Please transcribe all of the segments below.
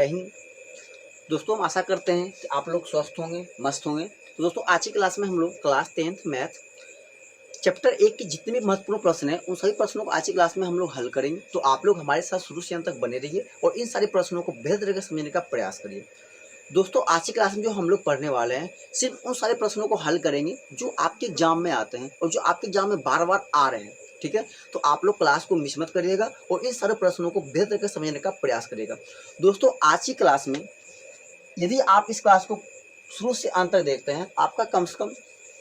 हिंद। दोस्तों हम आशा करते हैं कि आप लोग स्वस्थ होंगे, मस्त होंगे। तो दोस्तों आज की क्लास में हम लोग क्लास 10th मैथ चैप्टर 1 के जितने भी महत्वपूर्ण प्रश्न हैं उन सभी प्रश्नों को आज की क्लास में हम लोग हल करेंगे। तो आप लोग हमारे साथ शुरू से अंत तक बने रहिए और इन सारे प्रश्नों को बेहतर तरीके से समझने का प्रयास करिए। दोस्तों आज की क्लास में जो हम लोग पढ़ने वाले हैं सिर्फ उन सारे प्रश्नों को हल करेंगे जो आपके एग्जाम में आते हैं और जो आपके एग्जाम में बार बार आ रहे हैं। ठीक है, तो आप लोग क्लास को मिस मत करिएगा और इन सारे प्रश्नों को बेहतर तरीके से समझने का प्रयास करिएगा। दोस्तों आज की क्लास में यदि आप इस क्लास को शुरू से अंत तक देखते हैं आपका कम से कम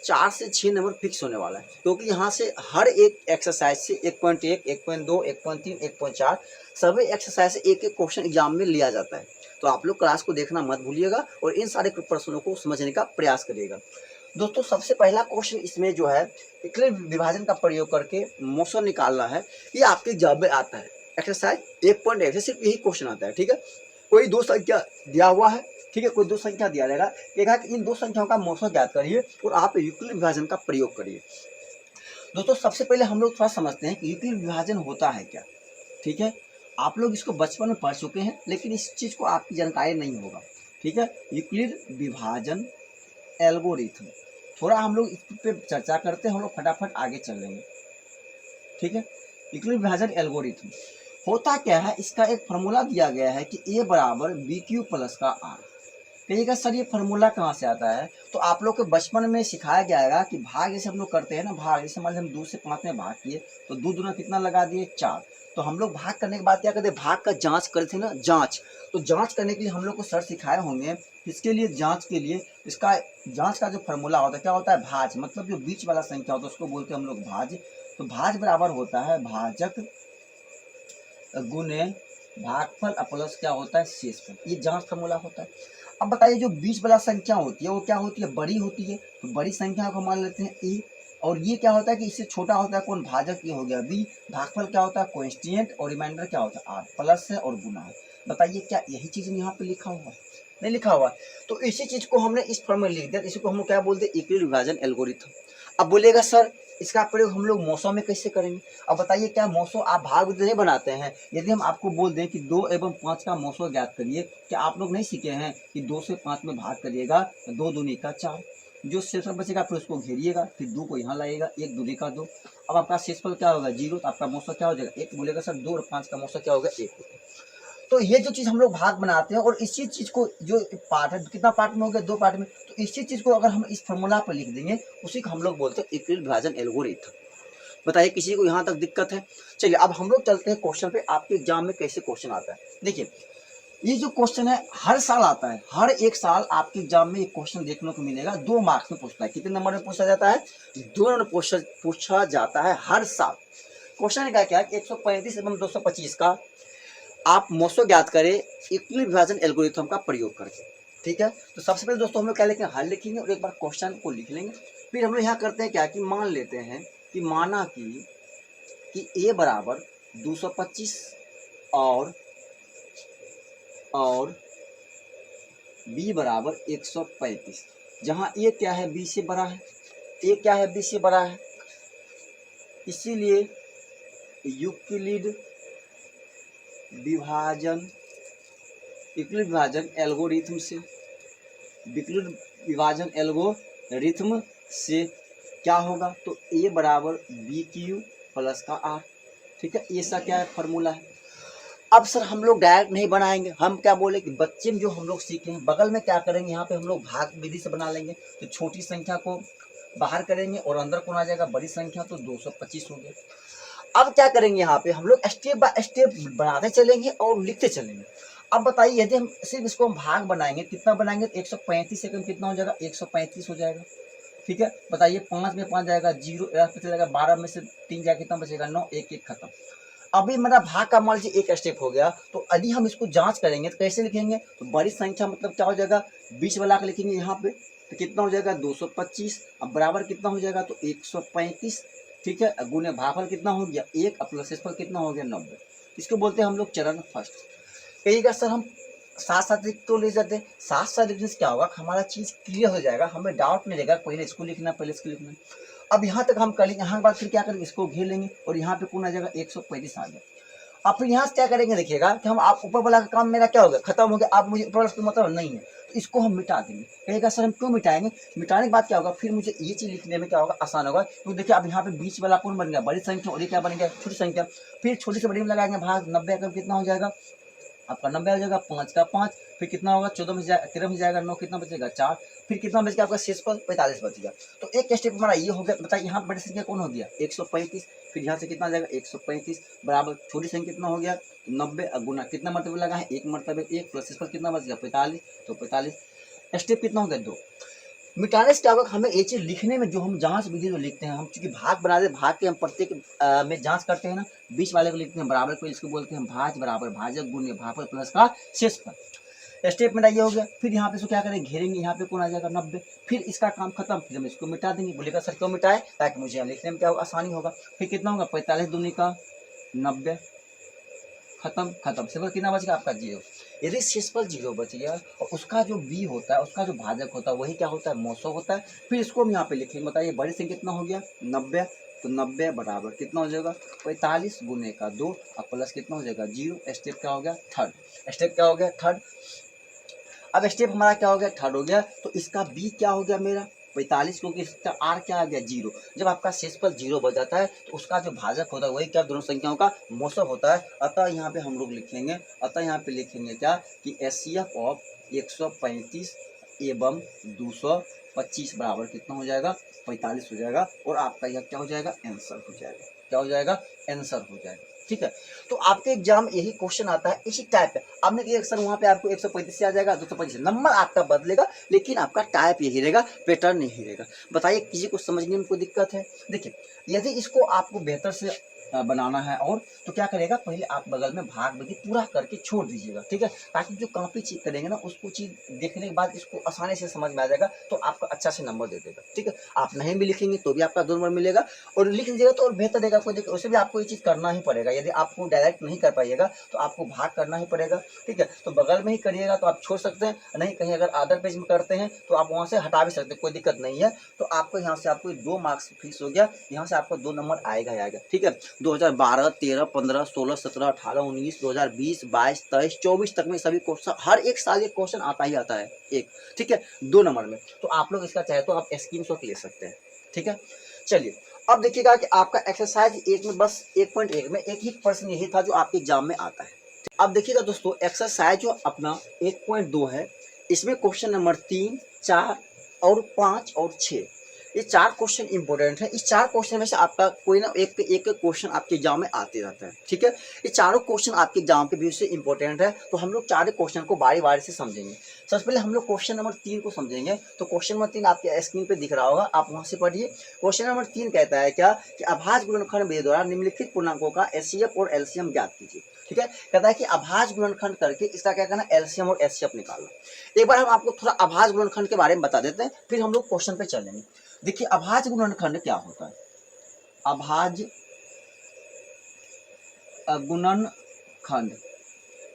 4 से 6 नंबर फिक्स होने वाला है, क्योंकि यहाँ से हर एक एक्सरसाइज से 1.1, 1.2, 1.3, 1.4 सभी एक्सरसाइज से एक एक क्वेश्चन एग्जाम में लिया जाता है। तो आप लोग क्लास को देखना मत भूलिएगा और इन सारे प्रश्नों को समझने का प्रयास करिएगा। दोस्तों सबसे पहला क्वेश्चन इसमें जो है इक्वल विभाजन का प्रयोग करके मोशन निकालना है, ये आपके एग्जाम में आता है। एक्सरसाइज 1.1 से सिर्फ यही क्वेश्चन आता है। ठीक है, कोई दो संख्या दिया हुआ है, ठीक है, कोई दो संख्या दिया रहेगा, कहेगा कि इन दो संख्याओं का मोशन ज्ञात करिए और आप यूक्लिड विभाजन का प्रयोग करिए। दोस्तों सबसे पहले हम लोग थोड़ा समझते हैं कि यूक्लिड विभाजन होता है क्या। ठीक है, आप लोग इसको बचपन में पढ़ चुके हैं लेकिन इस चीज को आपकी जानकारी नहीं होगा। ठीक है, यूक्लिड विभाजन एल्गोरिथम, थोड़ा हम लोग इस पे चर्चा करते हैं, हम लोग फटाफट आगे चल लेंगे। ठीक है, यूक्लिड विभाजन एल्गोरिथम होता क्या है, इसका एक फार्मूला दिया गया है कि a बराबर बी क्यू प्लस का आर। कहिएगा सर ये फार्मूला कहाँ से आता है, तो आप लोग को बचपन में सिखाया जाएगा कि भाग जैसे हम लोग करते हैं ना, भाग जैसे मान लीजिए हम 2 से 5 में भाग किए तो 2 दूना कितना लगा दिए 4। तो हम लोग भाग करने के बाद क्या करते हैं, भाग का जांच करते थे ना, जांच। तो जांच करने के लिए हम लोग को सर सिखाए होंगे, इसके लिए जांच के लिए इसका जांच का जो फार्मूला होता है क्या होता है, भाज, मतलब जो बीच वाला संख्या होता है उसको बोलते हैं हम लोग भाज। तो भाज बराबर होता है भाजक गुने भागफल प्लस क्या होता है शेषफल, ये जांच फार्मूला होता है। अब बताइए जो बीच वाला संख्या होती है वो क्या होती है, बड़ी होती है। तो बड़ी संख्या को मान लेते हैं ए, और ये क्या होता है कि इससे छोटा होता है कौन, भाजक, ये हो गया बी। भागफल क्या होता है कोएफिशिएंट और रिमाइंडर क्या होता है आर, प्लस है और गुना है। बताइए क्या यही चीज यहाँ पे लिखा हुआ है, नहीं लिखा हुआ। तो इसी चीज को हमने इस फॉर्म में लिख दिया, इसी को हम लोग क्या बोलते हैं, यूक्लिड विभाजन एल्गोरिथम। अब बोलेगा सर इसका प्रयोग हम लोग मौसों में कैसे करेंगे। अब बताइए क्या मौसों आप भाग नहीं बनाते हैं, यदि हम आपको बोल दें कि 2 एवं 5 का मौसों ज्ञात करिए, क्या आप लोग नहीं सीखे हैं कि 2 से 5 में भाग करिएगा, 2 दूनी का 4, जो शेषफल बचेगा फिर उसको घेरिएगा, फिर 2 को यहाँ लाइएगा, 1 दूनी का 2। अब आपका शेषफल क्या होगा 0, तो आपका मौसों क्या हो जाएगा 1। बोलेगा सर 2 और 5 का मौसों क्या होगा 1। तो ये जो चीज हम लोग भाग बनाते हैं और इसी चीज को जो पार्ट है, कितना पार्ट में हो गया 2 पार्ट में, तो इसी चीज को अगर हम इस फॉर्मूला पर लिख देंगे उसी को हम लोग बोलते हैं यूक्लिड विभाजन एल्गोरिथम। बताइए किसी को यहाँ तक दिक्कत है। चलिए अब हम लोग चलते हैं क्वेश्चन पे, आपके एग्जाम में कैसे क्वेश्चन आता है। देखिए ये जो क्वेश्चन है हर साल आता है, हर एक साल आपके एग्जाम में एक क्वेश्चन देखने को मिलेगा, 2 मार्क्स में पूछता है। कितने नंबर में पूछा जाता है, 2 नंबर पूछा जाता है हर साल। क्वेश्चन का क्या है, 135 एवं 225 का आप मौसों ज्ञात करें यूक्लिड विभाजन एल्गोरिथम का प्रयोग करके। ठीक है, तो सबसे पहले दोस्तों हम लोग क्या लिखेंगे, हल लिखेंगे और एक बार क्वेश्चन को लिख लेंगे। फिर हम लोग यहाँ करते हैं क्या कि मान लेते हैं कि माना कि a बराबर 225 और b बराबर 135, जहाँ a क्या है b से बड़ा है, a क्या है b से बड़ा है, इसीलिए यूक्लिड विभाजन एल्गोरिथम से, यूक्लिड विभाजन एल्गोरिथम से क्या होगा, तो a बराबर बी क्यू प्लस का आर। ठीक है, ये सा क्या है फॉर्मूला है। अब सर हम लोग डायरेक्ट नहीं बनाएंगे, हम क्या बोले कि बच्चे में जो हम लोग सीखे हैं बगल में क्या करेंगे, यहाँ पे हम लोग भाग विधि से बना लेंगे। तो छोटी संख्या को बाहर करेंगे और अंदर कौन आ जाएगा बड़ी संख्या, तो 225 हो गया। अब क्या करेंगे, यहाँ पे हम लोग स्टेप बाय स्टेप बनाते चलेंगे और लिखते चलेंगे। अब बताइए यदि हम सिर्फ इसको हम भाग बनाएंगे, कितना बनाएंगे, 135 से कितना हो जाएगा 135 हो जाएगा। ठीक है, बताइए 5 में 5 जाएगा 0, जाएगा 12 में से 3 जाएगा कितना बचेगा 9, 1 1 खत्म। अभी मेरा भाग का मान लीजिए एक स्टेप हो गया, तो यदि हम इसको जांच करेंगे तो कैसे लिखेंगे, तो बड़ी संख्या मतलब क्या हो जाएगा, बीच वाला का लिखेंगे यहाँ पे, तो कितना हो जाएगा 225। अब बराबर कितना हो जाएगा, तो 135। ठीक है, गुने भागफल कितना हो गया 1, प्लस शेषफल कितना हो गया 90। इसको बोलते हैं हम लोग चरण फर्स्ट। कहिएगा सर हम साथ साथ तो ले जाते हैं, साथ साथ लिखने से क्या होगा, हमारा चीज क्लियर हो जाएगा, हमें डाउट नहीं रहेगा, पहले इसको लिखना पहले इसको लिखना। अब यहाँ तक हम करेंगे, यहाँ के बाद फिर क्या करेंगे, इसको घेर लेंगे और यहाँ पे कौन आ जाएगा 135 आ गया। अब फिर यहाँ से क्या करेंगे, देखिएगा कि हम आप ऊपर वाला का काम मेरा क्या हो गया, खत्म हो गया, आप मुझे ऊपर वाला से मतलब नहीं है, तो इसको हम मिटा देंगे। कहेगा सर हम क्यों मिटाएंगे, मिटाने के बाद क्या होगा, फिर मुझे ये चीज लिखने में क्या होगा, आसान होगा। तो देखिए अब यहाँ पे बीच वाला कौन बन गया, बड़ी संख्या, और ये क्या बन गया, छोटी संख्या। फिर छोटी से बड़ी में लगाएंगे भाग, 90 का कितना हो जाएगा आपका, 90 हो जाएगा, 5 का 5, फिर कितना होगा 14 में जाएगा, 13 में जाएगा, 9 कितना बचेगा 4, फिर कितना बच गया आपका शेष पर 45 बच गया। तो एक स्टेप हमारा ये हो गया। बताइए यहाँ बड़ी संख्या कौन हो गया 135, फिर यहाँ से कितना जाएगा 135 बराबर छोटी संख्या कितना हो गया 90, गुना कितना मरतबे लगा है, एक मरतबे एक, प्लस शेष पर कितना बच गया 45, तो 45। स्टेप कितना हो गया 2। मिटाने से क्या होगा, हमें ये चीज लिखने में जो हम जांच विधि जो लिखते हैं, हम चूंकि भाग बना दे, भाग के हम प्रत्येक में जांच करते हैं ना, बीच वाले को लिखते हैं बराबर को, इसको बोलते हैं भाज बराबर भाजक गुण्य भागफल प्लस का शेषफल। स्टेप मेरा ये हो गया। फिर यहाँ पे इसको क्या करेंगे, घेरेंगे, यहाँ पे कौन आ जाएगा 90, फिर इसका काम खत्म, फिर हम इसको मिटा देंगे। बोलेगा सर क्यों मिटाए, ताकि मुझे लिखने में क्या होगा, आसानी होगा। फिर कितना होगा 45 दूनी का 90, खत्म खत्म, सिंपल कितना बच गया आपका 0। यदि शेषफल 0 बच गया और उसका जो बी होता है, उसका जो भाजक होता है वही क्या होता है, मौसो होता है। फिर इसको हम यहाँ पे लिखेंगे, बताइए बड़ी से कितना हो गया 90, तो 90 बराबर कितना हो जाएगा 45 गुने का 2 और प्लस कितना हो जाएगा 0। स्टेप क्या हो गया थर्ड। स्टेप क्या हो गया थर्ड। अब स्टेप हमारा क्या हो गया थर्ड हो गया, तो इसका बी क्या हो गया मेरा 45, क्योंकि इसका आर क्या आ गया 0। जब आपका शेषफल 0 बच जाता है तो उसका जो भाजक होता है वही क्या दोनों संख्याओं का मौसम होता है। अतः यहाँ पे हम लोग लिखेंगे, अतः यहाँ पे लिखेंगे क्या कि एचसीएफ ऑफ 135 एवं 225 बराबर कितना हो जाएगा 45 हो जाएगा, और आपका यह क्या हो जाएगा आंसर हो जाएगा, क्या हो जाएगा आंसर हो जाएगा। ठीक है, तो आपके एग्जाम यही क्वेश्चन आता है इसी टाइप पे। आपने कि सर वहां पे आपको 135 से आ जाएगा 225, नंबर आपका बदलेगा लेकिन आपका टाइप यही रहेगा, पैटर्न यही रहेगा। बताइए किसी को समझने में कोई दिक्कत है। देखिए यदि इसको आपको बेहतर से बनाना है और तो क्या करेगा, पहले आप बगल में भाग विधि पूरा करके छोड़ दीजिएगा, ठीक है, ताकि जो कॉपी चेक करेंगे ना उसको चीज देखने के बाद इसको आसानी से समझ में आ जाएगा, तो आपका अच्छा से नंबर दे देगा। ठीक है, आप नहीं भी लिखेंगे तो भी आपका 2 नंबर मिलेगा, और लिख लीजिएगा तो और बेहतर देगा। कोई देखिए उसे भी आपको ये चीज करना ही पड़ेगा, यदि आपको डायरेक्ट नहीं कर पाइएगा तो आपको भाग करना ही पड़ेगा। ठीक है, तो बगल में ही करिएगा तो आप छोड़ सकते हैं, नहीं कहीं अगर अदर पेज में करते हैं तो आप वहां से हटा भी सकते हैं, कोई दिक्कत नहीं है। तो आपको यहाँ से आपको 2 मार्क्स फिक्स हो गया, यहाँ से आपको 2 नंबर आएगा ही आएगा। ठीक है, 2012, 13, 15, 16, 17, 18, 19, 2020, 22, 23, 24 तक में सभी क्वेश्चन, हर एक साल एक क्वेश्चन आता ही आता है एक। ठीक है, 2 नंबर में, तो आप लोग इसका चाहे तो आप स्क्रीनशॉट ले सकते हैं। ठीक है, चलिए अब देखिएगा कि आपका एक्सरसाइज 1 में बस 1.1 में एक ही प्रश्न यही था जो आपके एग्जाम में आता है। अब देखिएगा दोस्तों, एक्सरसाइज जो अपना 1.2 है, इसमें क्वेश्चन नंबर 3, 4 और 5 और 6, ये 4 क्वेश्चन इंपॉर्टेंट है। इस 4 क्वेश्चन में से आपका कोई ना एक क्वेश्चन आपके एग्जाम में आते रहता है। ठीक है, ये चारों क्वेश्चन आपके एग्जाम के व्यू से इंपॉर्टेंट है, तो हम लोग 4 क्वेश्चन को बारी बारी से समझेंगे। सबसे पहले हम लोग क्वेश्चन नंबर 3 को समझेंगे। तो क्वेश्चन नंबर 3 आपके स्क्रीन पे दिख रहा होगा, आप वहां से पढ़िए। क्वेश्चन नंबर 3 कहता है क्या कि अभाज्य गुणनखंड विधि द्वारा निम्नलिखित पूर्णांकों का एचसीएफ और एलसीएम ज्ञात कीजिए। ठीक है, कहता है कि अभाज्य गुणनखंड करके इसका क्या करना, एलसीएम और एचसीएफ निकालना। एक बार हम आपको थोड़ा अभाज्य गुणनखंड के बारे में बता देते हैं, फिर हम लोग क्वेश्चन पे चलेंगे। देखिए अभाज्य गुणनखंड क्या होता है, अभाज्य गुणनखंड,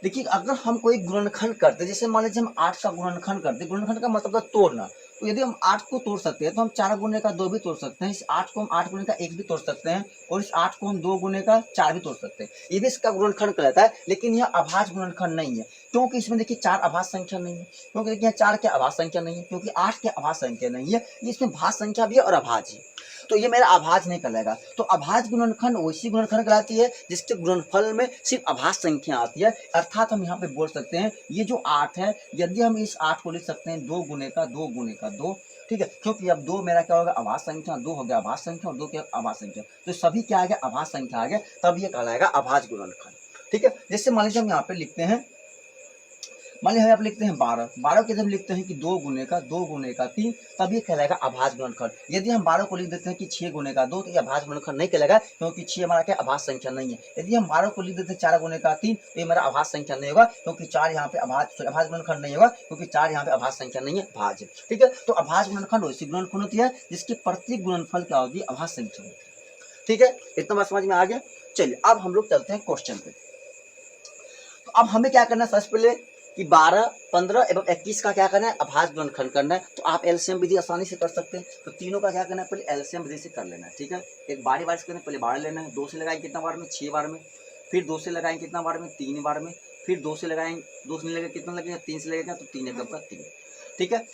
देखिए अगर हम कोई गुणनखंड करते, जैसे मान लीजिए हम 8 का गुणनखंड करते, गुणनखंड का मतलब है तोड़ना, तो यदि हम 8 को तोड़ सकते हैं तो हम 4 गुने का 2 भी तोड़ सकते हैं, इस 8 को हम 8 गुने का 1 भी तोड़ सकते हैं, और इस 8 को हम 2 गुने का 4 भी तोड़ सकते हैं। ये भी इसका गुणनखंड कहलाता है, लेकिन यह अभाज्य गुणनखंड नहीं है, क्योंकि इसमें देखिए 4 अभाज्य संख्या नहीं है, क्योंकि देखिए 4 के अभाज्य संख्या नहीं है, क्योंकि 8 के अभाज्य संख्या नहीं है, इसमें भाज्य संख्या भी है और अभाज्य है, तो ये मेरा अभाज्य नहीं कहलाएगा। तो अभाज्य गुणनखंड वैसी गुणनखंड कहलाती है जिसके गुणनफल में सिर्फ अभाज्य संख्या आती है। अर्थात हम यहाँ पे बोल सकते हैं ये जो 8 है, यदि हम इस 8 को लिख सकते हैं 2 गुने का 2 गुने का 2, ठीक है, क्योंकि अब 2 मेरा क्या होगा अभाज्य संख्या, 2 हो गया अभाज्य संख्या और 2 क्या अभाज्य संख्या, तो सभी क्या आ गया अभाज्य संख्या आ गया, तब ये कहलाएगा अभाज्य गुणनखंड। ठीक है, जैसे मान लीजिए हम यहाँ पे लिखते हैं, मान लीजिए आप लिखते हैं 12, 12 के जब लिखते हैं कि 2 गुने का 2 गुने का 3, तब ये कहलाएगा अभाज्य गुणनखंड। यदि हम 12 को लिख देते हैं कि 6 गुने का 2, तो ये अभाज्य गुणनखंड नहीं कहलाएगा, क्योंकि 6 हमारा क्या अभाज्य संख्या नहीं है। यदि हम 12 को लिख देते हैं 4 गुने का 3, तो ये मेरा अभाज्य संख्या नहीं होगा, क्योंकि 4 यहाँ पे अभाज्य गुणनखंड नहीं होगा, क्योंकि 4 यहाँ पे अभाज्य संख्या नहीं है, भाज्य। ठीक है, तो अभाज्य गुणनखंड वैसी गुणनखंड होती है जिसकी प्रत्येक गुणनफल क्या होगी अभाज्य संख्या होती है। ठीक है, इतना बात समझ में आ गया। चलिए अब हम लोग चलते हैं क्वेश्चन पे। तो अब हमें क्या करना है, सबसे पहले कि 12, 15 एवं 21 का क्या करना है अभाज्य गुणनखंड करना है, तो आप एलसीएम विधि आसानी से कर सकते हैं। तो तीनों का क्या करना है, पहले एलसीएम विधि से कर लेना है। ठीक है, एक बारी बारी से करना है, पहले 12 लेना है, 2 से लगाएंगे कितना बार में 6 बार में, फिर 2 से लगाएंगे कितना बार में, 3 बार में, फिर 2 से लगाएंगे, 2 से नहीं लगेगा कितना लगेगा, 3 से लगेगा तो 3 एकम का 3, ठीक है।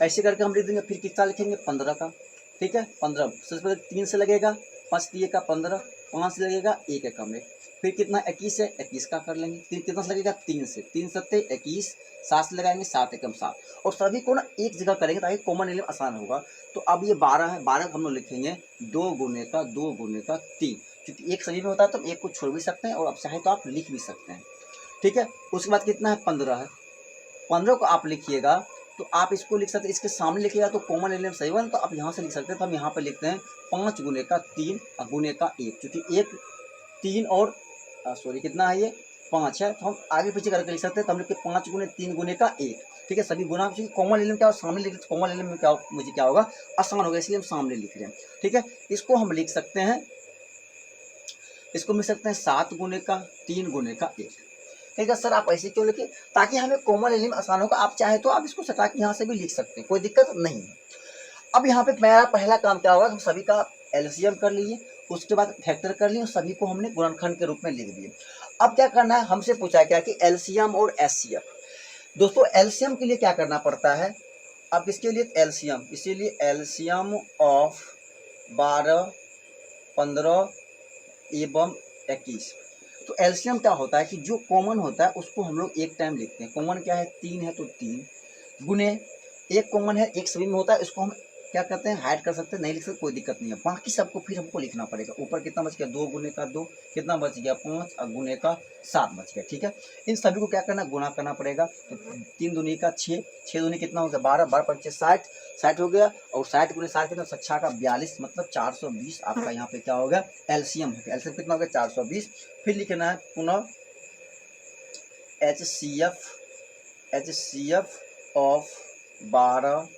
ऐसे करके हम लिख देंगे। फिर कितना लिखेंगे, 15 का, ठीक है। 15 सबसे पहले 3 से लगेगा, 5 3 का 15, 5 से लगेगा 1 एकम में, फिर कितना 21 है, 21 का कर लेंगे। फिर कितना से लगेगा, 3 से, 3 सत्ते 21, 7 से लगाएंगे 7 एकम 7, और सभी को ना एक जगह करेंगे ताकि कॉमन एलिमेंट आसान होगा। तो अब ये 12 है, 12 हम लोग लिखेंगे 2 गुने का 2 गुने का 3, क्योंकि एक सभी में होता है तो हम एक को छोड़ भी सकते हैं और अब चाहे तो आप लिख भी सकते हैं, ठीक है। उसके बाद कितना है, 15 है, 15 को आप लिखिएगा तो आप इसको लिख सकते हैं, इसके सामने लिखिएगा तो कॉमन एलिमेंट सही बना, तो आप यहाँ से लिख सकते हैं। तो हम यहाँ पे लिखते हैं 5 गुने का 3 गुने का 1, क्योंकि एक 3 और सॉरी कितना है, ये 5 है, तो हम आगे पीछे करके लिख सकते हैं। तो हम लिखते 5 गुने 3 गुने का 1, ठीक है। सभी गुना, कॉमन एलिमेंट क्या सामने लिख, कॉमन एलिमेंट में क्या मुझे क्या होगा, आसान होगा, इसलिए हम सामने लिख रहे हैं, ठीक है। इसको हम लिख सकते हैं, इसको लिख सकते हैं 7 गुने का 3 गुने का 1, ठीक है। सर आप ऐसे क्यों लिखे, ताकि हमें कॉमन एलिमेंट आसान होगा। आप चाहे तो आप इसको सटा के यहाँ से भी लिख सकते हैं, कोई दिक्कत नहीं है। अब यहाँ पे मेरा पहला काम क्या होगा, हम सभी का एलसीएम कर लिए, उसके बाद फैक्टर कर लिए और सभी को हमने गुणनखंड के रूप में लिख दिए। अब क्या करना है, हमसे पूछा क्या कि एलसीएम और एचसीएफ। दोस्तों एलसीएम के लिए क्या करना पड़ता है, अब इसके लिए एलसीएम, इसीलिए एलसीएम ऑफ 12 15 एवं 21। तो एलसीएम क्या होता है कि जो कॉमन होता है उसको हम लोग एक टाइम लिखते हैं। कॉमन क्या है, 3 है तो 3 गुने, एक कॉमन है, एक सभी में होता है, इसको हम क्या करते हैं, हाइड कर सकते हैं, नहीं लिख सकते कोई दिक्कत नहीं है। बाकी सबको फिर हमको लिखना पड़ेगा। ऊपर कितना बच गया, 2 गुने का 2, कितना बच गया 5 और गुने का 7 बच गया, ठीक है। इन सभी को क्या करना, गुणा करना पड़ेगा। तो 3 दूनी का 6, 6 दूनी कितना हो गया 12, 12 5 60, 60 हो गया, और 60 गुने 60 कितना, 6 का 42, मतलब 420 आपका यहाँ पे क्या हो गया, एलसीएम हो गया। एलसीएम कितना हो गया 420। फिर लिखना है पुनः एचसीएफ ऑफ 12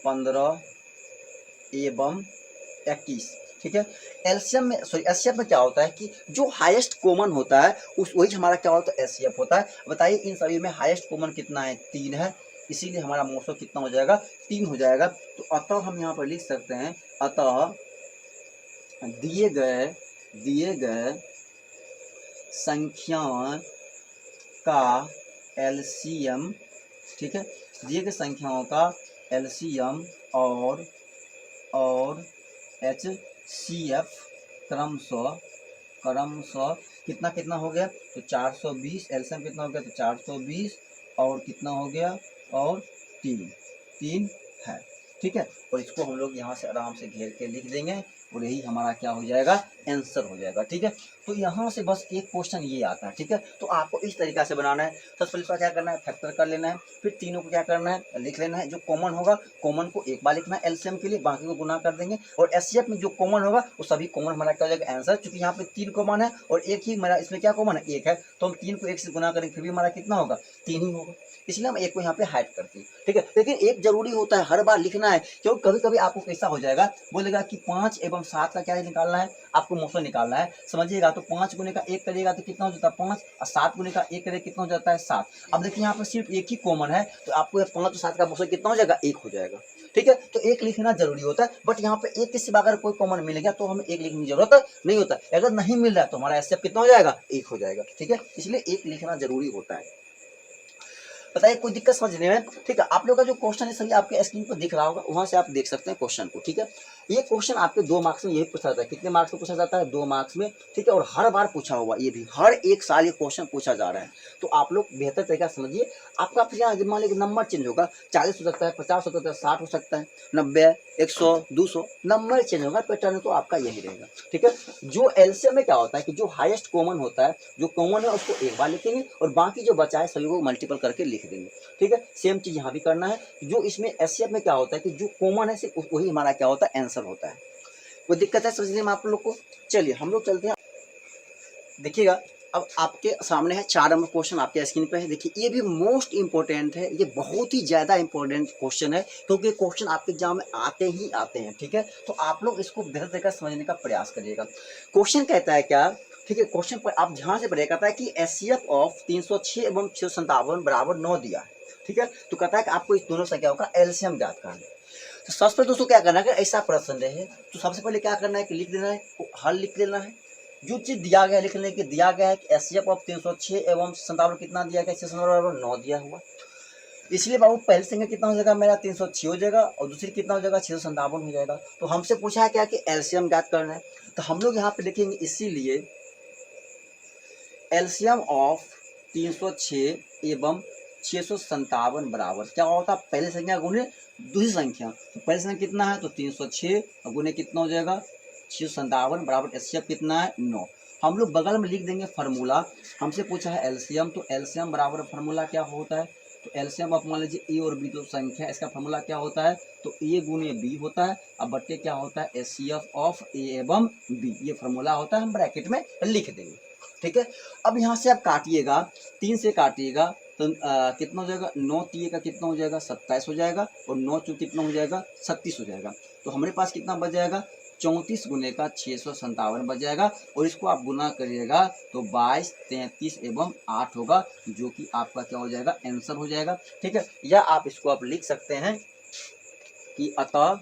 15 एवं 21, ठीक है। एलसीएम में सॉरी एचसीएफ में क्या होता है कि जो हाईएस्ट कॉमन होता है उस वही हमारा क्या होता है, एचसीएफ होता है। बताइए इन सभी में हाईएस्ट कॉमन कितना है, 3 है, इसीलिए हमारा मोसो कितना हो जाएगा, 3 हो जाएगा। तो अतः हम यहाँ पर लिख सकते हैं, अतः दिए गए संख्या का एलसीएम, ठीक है, दिए गए संख्याओं का एलसीएम और एचसीएफ क्रमशः कितना कितना हो गया, तो 420। एलसीएम कितना हो गया, तो 420 और कितना हो गया, और 3 है, ठीक है। और इसको हम लोग यहाँ से आराम से घेर के लिख देंगे और यही हमारा क्या हो जाएगा, आंसर हो जाएगा, ठीक है। तो यहाँ से बस एक क्वेश्चन ये आता है, ठीक है। तो आपको इस तरीका से बनाना है। सबसे पहले इसका क्या करना है, फैक्टर कर लेना है, फिर तीनों को क्या करना है, लिख लेना है। जो कॉमन होगा कॉमन को एक बार लिखना है एलसीएम के लिए, बाकी को गुना कर देंगे। और एचसीएफ में जो कॉमन होगा वो सभी कॉमन हमारा क्या हो जाएगा, आंसर। क्योंकि यहाँ पे 3 कॉमन है और एक ही मेरा इसमें क्या कॉमन है, 1 है, तो हम 3 को 1 से गुना करेंगे फिर भी हमारा कितना होगा, 3 ही होगा, इसलिए हम एक को यहाँ पे हाइड करते हैं, ठीक है। लेकिन एक जरूरी होता है, हर बार लिखना है, क्योंकि कभी कभी आपको कैसा हो जाएगा, बोलेगा कि 5 एवं 7 का क्या निकालना है, आपको मोशन निकालना है, समझिएगा। तो 5 गुने का 1 करिएगा तो कितना हो जाता है 5, और 7 गुने का 1 करिएगा कितना हो जाता है 7। अब देखिए यहाँ पर सिर्फ एक ही कॉमन है, तो आपको 5 और 7 का मोशन कितना हो जाएगा, 1 हो जाएगा, ठीक है। तो एक लिखना जरूरी होता है, बट यहाँ पे एक के सिवा अगर कोई कॉमन मिल गया तो हमें एक लिखने की जरूरत नहीं होता। अगर नहीं मिल रहा है तो हमारा एचसीएफ कितना हो जाएगा, 1 हो जाएगा, ठीक है। इसलिए एक लिखना जरूरी होता है। बताइए कोई दिक्कत समझने में, ठीक है। आप लोग का जो क्वेश्चन है सभी आपके स्क्रीन पर दिख रहा होगा, वहां से आप देख सकते हैं क्वेश्चन को, ठीक है। ये क्वेश्चन आपके 2 मार्क्स में यही पूछा जाता है। कितने मार्क्स में पूछा जाता है, 2 मार्क्स में, ठीक है। और हर बार पूछा हुआ, ये भी हर एक साल ये क्वेश्चन पूछा जा रहा है। तो आप लोग बेहतर तरीका समझिए। आपका फिर मान लीजिए नंबर चेंज होगा, 40 हो सकता है, 50 हो सकता है, 60 हो सकता है, 90 100 200 नंबर चेंज होगा, पैटर्न तो आपका यही रहेगा, ठीक है। जो एलसीएम में क्या होता है कि जो हाईएस्ट कॉमन होता है, जो कॉमन है उसको एक बार लिखेंगे और बाकी जो बचा है सभी को मल्टीपल करके लिख देंगे, ठीक है। सेम चीज यहाँ भी करना है। जो इसमें एचसीएफ में क्या होता है कि जो कॉमन है सिर्फ वही हमारा क्या होता है, आंसर होता है। कोई दिक्कत है समझने में आप लोग को? चलिए हम लोग चलते हैं। देखिएगा अब आपके सामने है 4 नंबर क्वेश्चन आपके स्क्रीन पे है। देखिए ये भी मोस्ट इंपॉर्टेंट है, ये बहुत ही ज्यादा इंपॉर्टेंट क्वेश्चन है, क्योंकि क्वेश्चन आपके एग्जाम में आते ही आते हैं, ठीक है। तो आप लोग इसको बेहतर तरीके से समझने का प्रयास करिएगा। क्वेश्चन कहता है क्या, ठीक है, क्वेश्चन पर आप ध्यान से पढ़िए। कहता है कि एचसीएफ ऑफ 306 एवं 657 बराबर 9 दिया है, ठीक है। तो कहता है कि आपको इस दोनों संख्याओं का एलसीएम ज्ञात करना है। तो सबसे पहले दोस्तों क्या करना है, अगर ऐसा प्रश्न रहे तो सबसे पहले क्या करना है कि लिख देना है, हल लिख लेना है, जो चीज़ दिया गया लिखने के दिया गया है कि एचसीएफ ऑफ 306 एवं 57 कितना दिया गया, 9 दिया हुआ, इसलिए बाबू पहली संख्या कितना हो जाएगा मेरा 306 हो जाएगा और दूसरी कितना हो जाएगा 657 हो जाएगा। तो हमसे पूछा है क्या कि एलसीएम ज्ञात करना है, तो हम लोग यहाँ पे लिखेंगे इसीलिए एलसीएम ऑफ 306 एवं 657 बराबर क्या होता है, पहली संख्या गुने दूसरी संख्या, तो पहली संख्या कितना है तो 306 और गुने कितना हो जाएगा 657 बराबर एचसीएफ कितना है 9। हम लोग बगल में लिख देंगे फार्मूला, हमसे पूछा है एलसीएम, तो एलसीएम बराबर फार्मूला क्या होता है, तो एलसीएम आप मान लीजिए ए और बी दो संख्या, इसका फार्मूला क्या होता है तो ए गुने बी होता है, अब बट्टे क्या होता है एचसीएफ ऑफ ए एवं बी, ये फार्मूला होता है, हम ब्रैकेट में लिख देंगे। ठीक है, अब यहाँ से आप काटिएगा, 3 से काटिएगा तो कितना हो जाएगा 9 3 का कितना हो जाएगा 27 हो जाएगा और 9 चौ कितना हो जाएगा 36 हो जाएगा। तो हमारे पास कितना बच जाएगा 34 गुने का 657 बच जाएगा और इसको आप गुना करिएगा तो 22 33 एवं 8 होगा, जो कि आपका क्या हो जाएगा आंसर हो जाएगा। ठीक है, या आप इसको आप लिख सकते हैं कि अतः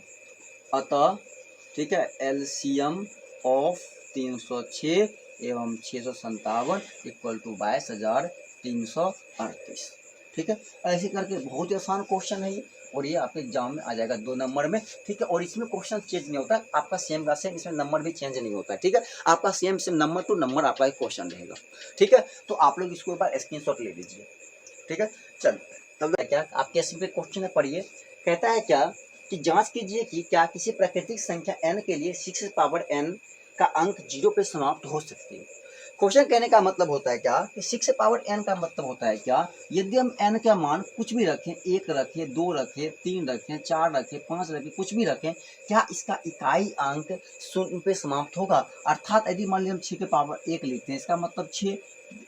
ठीक है एलसीएम ऑफ 306 एवं 657 इक्वल टू 22,338। ठीक है, ऐसे करके बहुत ही आसान क्वेश्चन है ये और ये आपके एग्जाम में आ जाएगा 2 नंबर में। ठीक है, और इसमें क्वेश्चन चेंज नहीं होता, आपका सेम का सेम, इसमें नंबर भी चेंज नहीं होता है। ठीक है, आपका सेम नंबर टू नंबर आपका एक क्वेश्चन रहेगा। ठीक है, तो आप लोग इसको एक बार स्क्रीनशॉट ले लीजिए। ठीक है, चलिए तब क्या आपके इसमें क्वेश्चन है पढ़िए, कहता है क्या कि जांच कीजिए कि क्या किसी प्राकृतिक संख्या n के लिए 6 पावर n का अंक 0 पे समाप्त हो सकती है। क्वेश्चन कहने का मतलब होता है क्या कि 6 पावर n का मतलब होता है क्या, यदि हम n का मान कुछ भी रखें, 1 रखें, 2 रखें, 3 रखें, 4 रखें, 5 रखें, कुछ भी रखें, क्या इसका इकाई अंक 0 पे समाप्त होगा। अर्थात यदि मान लीजिए हम 6 के पावर 1 लिखते हैं, इसका मतलब 6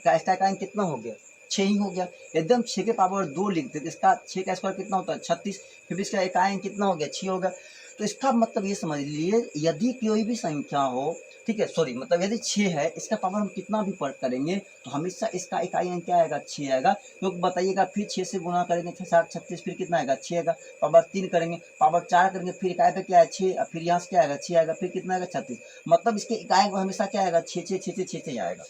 का इसका इकाई कितना हो गया 6 ही हो गया। यदि हम 6 के पावर 2 लिखते हैं, इसका 6 का स्क्वायर कितना होता है 36, फिर इसका इकाई कितना हो गया 6 हो गया। तो इसका मतलब ये समझ लीजिए यदि कोई भी संख्या हो, ठीक है सॉरी मतलब यदि 6 है, इसका पावर हम कितना भी पढ़ करेंगे तो हमेशा इसका इकाई अंक क्या आएगा 6 आएगा। क्योंकि बताइएगा फिर 6 से गुना करेंगे 6 7 36, फिर कितना आएगा 6 आएगा, पावर 3 करेंगे, पावर 4 करेंगे, फिर इकाई पे क्या है 6, फिर यहाँ से क्या आएगा 6 आएगा, फिर कितना आएगा 36, मतलब इसके इकाई को हमेशा क्या आएगा 6 6 6 6 6 आएगा,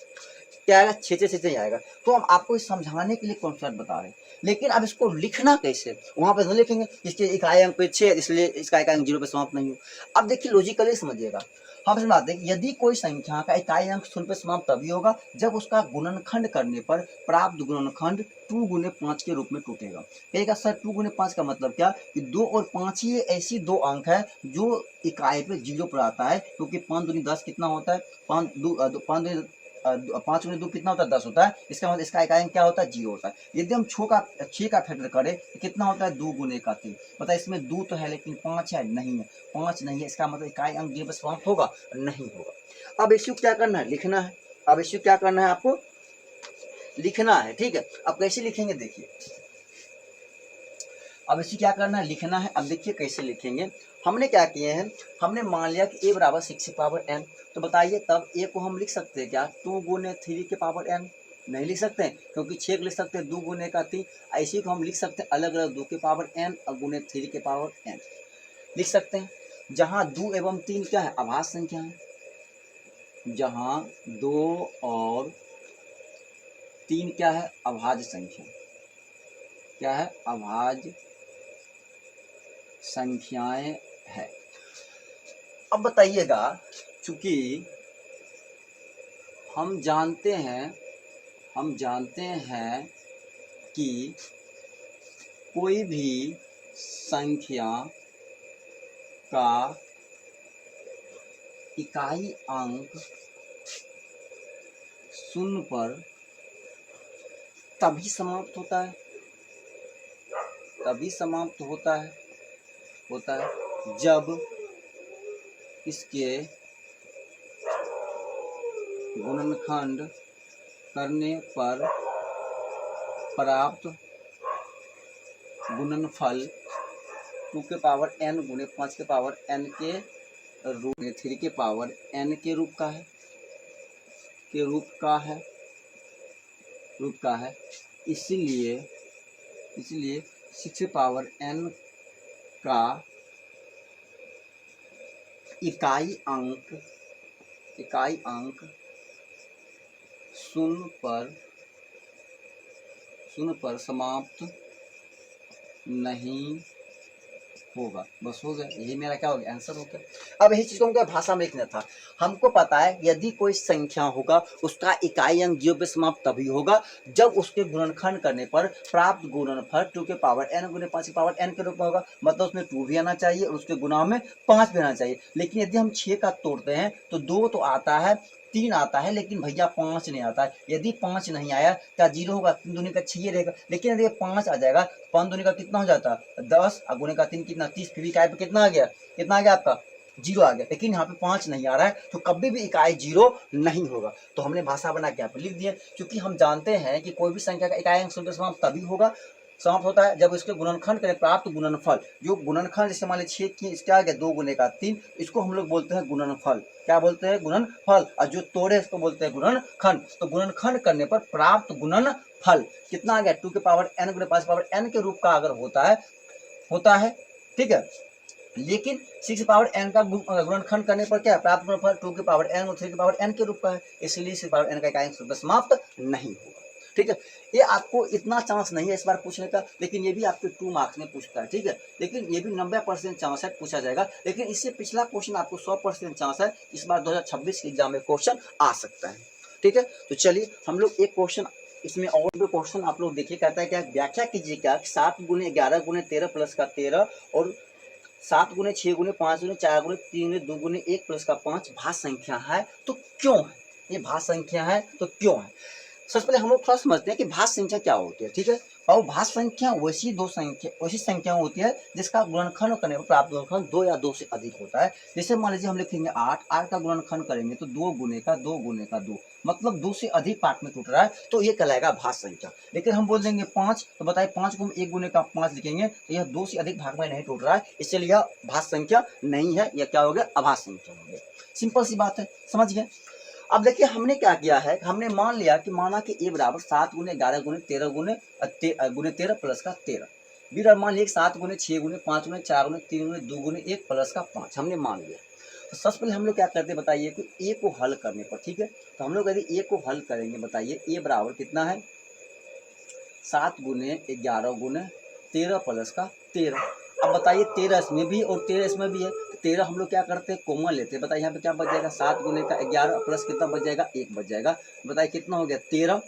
क्या आएगा 6 6 6 आएगा। तो हम आपको इस समझाने के लिए कॉन्सेप्ट बता रहे हैं, लेकिन अब इसको लिखना कैसे, वहां पे नहीं लिखेंगे इसके इकाई अंक पे 6 इसलिए इसका इकाई अंक 0 पे समाप्त नहीं हो। अब देखिए लॉजिकली समझिएगा, हम समझाते हैं यदि कोई संख्या का इकाई अंक 0 पे समाप्त तभी होगा जब उसका गुणनखंड करने पर प्राप्त गुणनखंड 2 गुने 5 के रूप में टूटेगा। कहेगा सर 2 गुने 5 का मतलब क्या कि 2 और 5 ये ऐसी दो अंक है जो इकाई पे 0 पर आता है, क्योंकि 5 दूनी 10 कितना होता है 5 गुने 2 कितना होता है 10 होता है, इसका मतलब इसका इकाई अंक क्या होता है 0 होता है। यदि हम 6 का फैक्टर करें तो कितना होता है 2 गुने का 3, पता है इसमें 2 तो है लेकिन 5 है नहीं है, 5 नहीं है, इसका मतलब इकाई अंक 0 पर समाप्त होगा नहीं होगा। अब इश्यू क्या करना है लिखना है, अब इश्यू क्या करना है आपको लिखना है। ठीक है, अब कैसे लिखेंगे देखिए, अब इसे क्या करना है लिखना है। अब देखिए कैसे लिखेंगे, हमने क्या किए हैं, हमने मान लिया कि a बराबर 6 की पावर n, तो बताइए तब a को हम लिख सकते हैं क्या 2 गुने 3 के पावर n, नहीं लिख सकते हैं क्योंकि 6 लिख सकते हैं 2 गुने का 3, ऐसे को हम लिख सकते हैं अलग अलग 2 के पावर n और गुने 3 के पावर n लिख सकते हैं। जहाँ 2 एवं 3 क्या है अभाज्य संख्या है, जहाँ 2 और 3 क्या है अभाज्य संख्या, क्या है अभाज्य संख्याएं है। अब बताइएगा चूंकि हम जानते हैं कि कोई भी संख्या का इकाई अंक 0 पर तभी समाप्त होता है, जब इसके गुणनखंड करने पर प्राप्त गुणनफल 2 के पावर n गुने 5 के पावर n के रूप में 3 के पावर n के रूप का है। इसलिए 6 पावर n का इकाई अंक शून्य पर समाप्त नहीं होगा। बस हो गया, यही मेरा क्या हो गया, आंसर हो गया। अब यही चीज को हमको भाषा में लिखना था। हमको पता है यदि कोई संख्या होगा उसका इकाई अंक 0 पे समाप्त तभी होगा जब उसके गुणनखंड करने पर प्राप्त गुणनफल 2 के पावर n गुने 5 के पावर n के रूप में होगा। मतलब उसमें 2 भी आना चाहिए और उसके गुणा में 5 भी आना चाहिए। लेकिन यदि हम 6 का तोड़ते हैं तो 2 तो आता है, 3 आता है, लेकिन भैया 5 नहीं आता है। यदि 5 नहीं आया क्या 0 होगा, 3 दूनी का 6 रहेगा। लेकिन यदि 5 आ जाएगा, 5 दूनी का कितना हो जाता है 10, और गुने का 3 कितना 30, फिर इकाई पे कितना आ गया, कितना आ गया आपका 0 आ गया। लेकिन यहाँ पे 5 नहीं आ रहा है तो कभी भी इकाई 0 नहीं होगा। तो हमने भाषा बना के यहाँ पे लिख दिया, क्योंकि हम जानते हैं कि कोई भी संख्या का इकाई अंक 0 पे समाप्त तभी होगा, समाप्त होता है जब इसके गुणनखंड करें प्राप्त गुणनफल। जो गुणनखंड जैसे मान लीजिए 6 की इसका आ गया 2 गुने का 3, इसको हम लोग बोलते हैं गुणनफल। क्या बोलते हैं, गुणनफल। और जो तोड़े इसको बोलते हैं गुणनखंड। तो गुणनखंड करने पर प्राप्त गुणनफल कितना आ गया 2 के पावर n गुने 5 पावर n के रूप का अगर होता है, ठीक है। लेकिन 6 पावर n का गुणनखंड करने पर क्या प्राप्त गुणनफल 2 के पावर n और 3 के पावर n के रूप का है, इसलिए 6 पावर n का इकाई अंक समाप्त नहीं होगा। ठीक है, ये आपको इतना चांस नहीं है इस बार पूछने का, लेकिन ये भी आपके 2 मार्क्स में पूछता है। ठीक है, लेकिन ये भी 90% चांस है पूछा जाएगा। लेकिन इससे पिछला क्वेश्चन आपको 100% चांस है इस बार 2026 के एग्जाम में क्वेश्चन आ सकता है। ठीक है, तो चलिए हम लोग एक क्वेश्चन इसमें और भी क्वेश्चन आप लोग देखिए। कहता है क्या, व्याख्या कीजिए क्या 7 गुने 11 गुने 13 प्लस का 13 और 7 गुने 6 गुने 5 गुने 4 गुने 3 गुने 2 गुने 1 प्लस का 5 भाज्य संख्या है तो क्यों है। ये भाज्य संख्या है तो क्यों है। सबसे पहले हम लोग थोड़ा समझते हैं कि भाज्य संख्या क्या होती है। ठीक है, और भाज्य संख्या वैसी संख्या होती है जिसका गुणनखंड करने पर प्राप्त गुणनखंड 2 या 2 से अधिक होता है। जैसे मान लीजिए हम लिखेंगे 8 का गुणनखंड करेंगे तो 2 गुने का 2 गुने का 2, मतलब 2 से अधिक पार्ट में टूट रहा है तो ये कहलाएगा भाज्य संख्या। लेकिन हम बोल देंगे 5, तो बताइए 5 को हम 1 गुने का 5 लिखेंगे तो यह 2 से अधिक भाग में नहीं टूट रहा है, इसलिए यह भाज्य संख्या नहीं है। यह क्या हो गया, अभाज्य संख्या हो गया। सिंपल सी बात है, समझ गए। अब देखिए हमने क्या किया है, हमने मान लिया कि माना कि a बराबर 7 गुने 11 गुने 13 गुने 13 प्लस का 13। फिर अब मान लिया 7 गुने 6 गुने 5 गुने 4 गुने 3 गुने 2 गुने 1 प्लस का 5 हमने मान लिया। तो सबसे पहले हम लोग क्या करते हैं बताइए कि a को हल करने पर, ठीक है, तो हम लोग यदि a को हल करेंगे बताइए a बराबर कितना है 7 गुने 11 गुने 13 प्लस का 13। अब बताइए 13 इसमें भी और 13 इसमें भी है, 13 हम लोग क्या करते हैं कॉमन लेते हैं। बताइए यहाँ पे क्या बच जाएगा 7 गुने का 11 प्लस कितना बच जाएगा 1 बच जाएगा। बताइए कितना हो गया 13,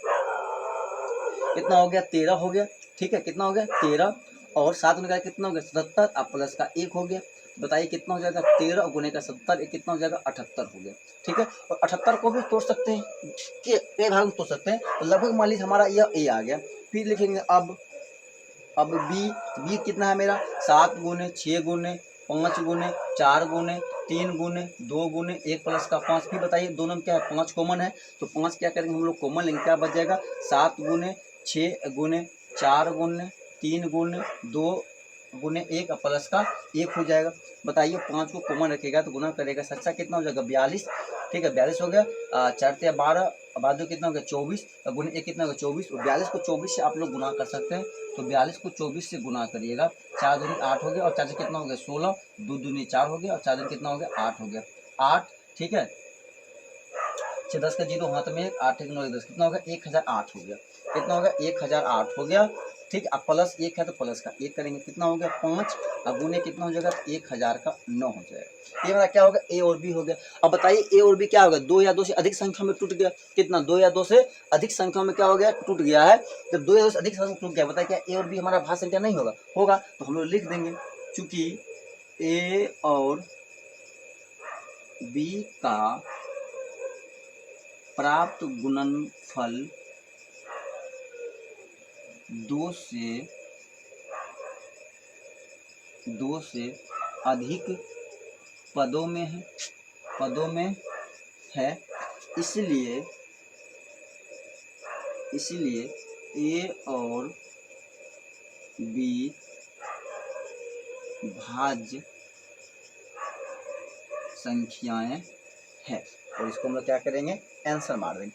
कितना हो गया 13 हो गया। ठीक है, कितना हो गया 13 और 7 गुने का कितना हो गया 77 अब प्लस का 1 हो गया। बताइए कितना हो जाएगा 13 गुने का 70 कितना हो जाएगा 78 हो गया। ठीक है, और 78 को भी तोड़ सकते हैं कि कई भाग में तोड़ सकते हैं। तो लगभग मान लीजिए हमारा यह a आ गया। फिर लिखेंगे अब b कितना है मेरा 7 गुने 6 गुने 5 गुने 4 गुने 3 गुने 2 गुने 1 प्लस का 5। फिर बताइए दोनों में क्या है 5 कॉमन है तो 5 क्या करेंगे हम लोग कॉमन लेंगे, क्या बच जाएगा 7 गुने 6 गुने 4 गुने 3 गुने 2 गुने 1 प्लस का 1 हो जाएगा। बताइए 5 को कॉमन रखेगा तो गुना करेगा सच्चा कितना हो जाएगा 42। ठीक है, 42 हो गया। 4 से 12 बाद में कितना हो गया 24 गुने 1 कितना हो गया 24। और 42 को 24 से आप लोग गुना कर सकते हैं, तो 42 को 24 से गुना करिएगा 4 दूनी 8 हो गया और 4 से कितना हो गया 16, 2 दूनी 4 हो गया और 4 दूनी कितना हो गया 8 हो गया 8। ठीक है, 6 10 का 0 हाथ में 8 1 9 10 कितना हो गया 1008 हो गया। कितना हो गया 1008 हो गया। ठीक, अब प्लस 1 है तो प्लस का 1 करेंगे कितना हो गया 5 और गुने कितना हो जाएगा 1000 का 9 हो जाएगा। ये मेरा क्या होगा a और b हो गया। अब बताइए a और b क्या होगा 2 या 2 से अधिक संख्या में टूट गया, कितना 2 या 2 से अधिक संख्या में क्या हो गया टूट गया है। जब 2 या 2 से अधिक संख्या में टूट गया बताइए क्या a और b हमारा भाज्य संख्या नहीं होगा। तो हम लोग लिख देंगे चूंकि a और b का प्राप्त गुणनफल 2 से अधिक पदों में है, इसलिए a और b भाज्य संख्याएं हैं। और इसको हम लोग क्या करेंगे आंसर मार देंगे।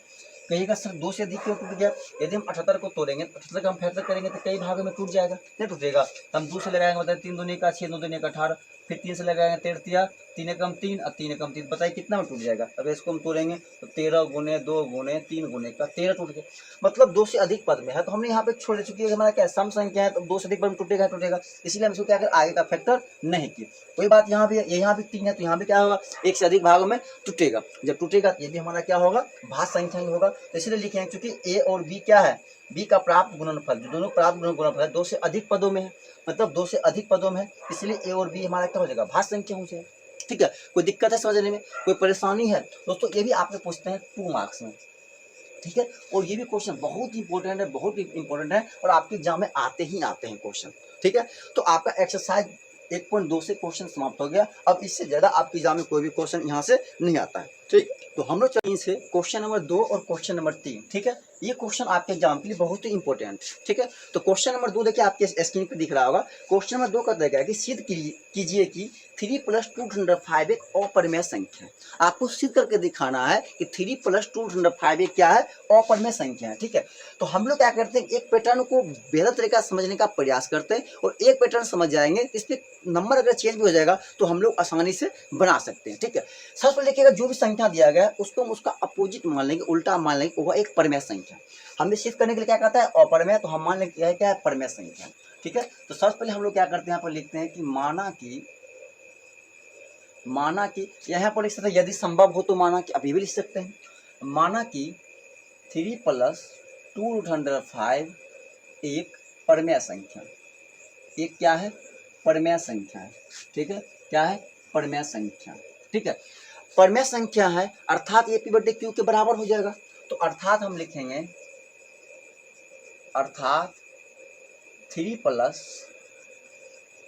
कहिएगा सर 2 से अधिक क्यों टूट गया। यदि हम 78 को तोड़ेंगे 78 का हम फैक्टर करेंगे तो कई भागों में टूट जाएगा, नहीं टूटेगा। तो हम 2 से लगाएंगे मतलब 3 दूनी का 6 2 दूनी का 18 फिर 3 से लगाएंगे 13 तिया 3 एकम 3 और 3 एकम 3, बताइए कितना में टूट जाएगा। अगर इसको हम तोड़ेंगे तो 13 गुने 2 गुने 3 गुने का 13 टूट गया, मतलब 2 से अधिक पद में है। तो हमने यहाँ पे छोड़ चुकी है, हमारा क्या सम संख्या है, तो 2 से अधिक पद में टूटेगा टूटेगा, इसलिए हम इसको क्या कर आगे का फैक्टर नहीं किए। वही बात यहाँ भी है, यहाँ भी 3 है तो यहाँ भी क्या होगा, एक से अधिक भागों में टूटेगा। जब टूटेगा ये भी हमारा क्या होगा, भाज्य संख्या ही होगा। तो इसलिए लिखेंगे क्योंकि ए और बी क्या है, बी का प्राप्त गुणनफल, जो दोनों प्राप्त गुणनफल है 2 से अधिक पदों में है, मतलब 2 से अधिक पदों में है, इसलिए ए और बी हमारा क्या हो जाएगा, भाज्य संख्या हो जाएगा। ठीक है, कोई दिक्कत है समझने में, कोई परेशानी है दोस्तों, ये भी आपसे पूछते हैं 2 मार्क्स में। ठीक है, और ये भी क्वेश्चन बहुत ही इंपॉर्टेंट है, बहुत ही इंपॉर्टेंट है, और आपके एग्जाम में आते ही आते हैं क्वेश्चन। ठीक है, तो आपका एक्सरसाइज 1.2 से क्वेश्चन समाप्त हो गया। अब इससे ज्यादा आपके एग्जाम में कोई भी क्वेश्चन यहाँ से नहीं आता है। ठीक, तो हम लोग चलिए से क्वेश्चन नंबर 2 और क्वेश्चन नंबर 3। ठीक है, ये क्वेश्चन आपके एग्जाम के लिए बहुत ही इंपॉर्टेंट। ठीक है, तो क्वेश्चन नंबर 2 देखिए आपके स्क्रीन पर दिख रहा होगा। क्वेश्चन नंबर 2 का देगा कि सिद्ध कीजिए कि 3 + 205 एक अपरिमेय संख्या है। आपको सिद्ध करके दिखाना है कि 3 + 205 एक क्या है, अपरिमेय संख्या है। ठीक है, तो हम लोग क्या करते हैं, एक पैटर्न को बेहतर तरीका समझने का प्रयास करते हैं, और एक पैटर्न समझ जाएंगे, इसमें नंबर अगर चेंज भी हो जाएगा तो हम लोग आसानी से बना सकते हैं। ठीक है, सबसे पहले देखिएगा जो भी संख्या दिया गया है उसको हम उसका अपोजिट मान लेंगे, उल्टा मान लेंगे, वह एक परिमेय संख्या। हमें सिद्ध करने के लिए क्या कहता है, अपरिमेय, तो हम मान लेंगे क्या है, परिमेय संख्या। ठीक है, तो सबसे पहले हम लोग क्या करते हैं, यहाँ पर लिखते हैं कि माना कि यहाँ पर लिख सकते हैं, यदि संभव हो तो माना कि, अभी भी लिख सकते हैं, माना कि 3 + 2√5 एक परिमेय संख्या, एक क्या है, परिमेय संख्या है। ठीक है, क्या है, परिमेय संख्या। ठीक है, परिमेय संख्या है, अर्थात ये P/Q के बराबर हो जाएगा। तो अर्थात हम लिखेंगे, अर्थात 3 +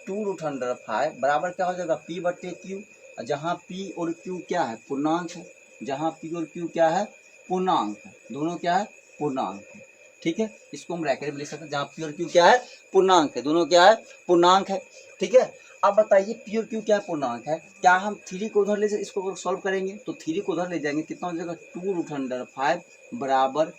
2√5 बराबर क्या हो जाएगा, P/Q, जहाँ P और Q क्या है, पूर्णांक है, जहाँ P और Q क्या है, पूर्णांक है, दोनों क्या है, पूर्णांक है। ठीक है, इसको हम ब्रैकेट में लिख सकते हैं, जहाँ P और Q क्या है, पूर्णांक है, दोनों क्या है, पूर्णांक है। ठीक है, अब बताइए P और Q क्या पूर्णांक है, क्या हम 3 को उधर ले जाए, इसको सॉल्व करेंगे तो 3 को उधर ले जाएंगे, कितना हो जाएगा, 2√5 बराबर,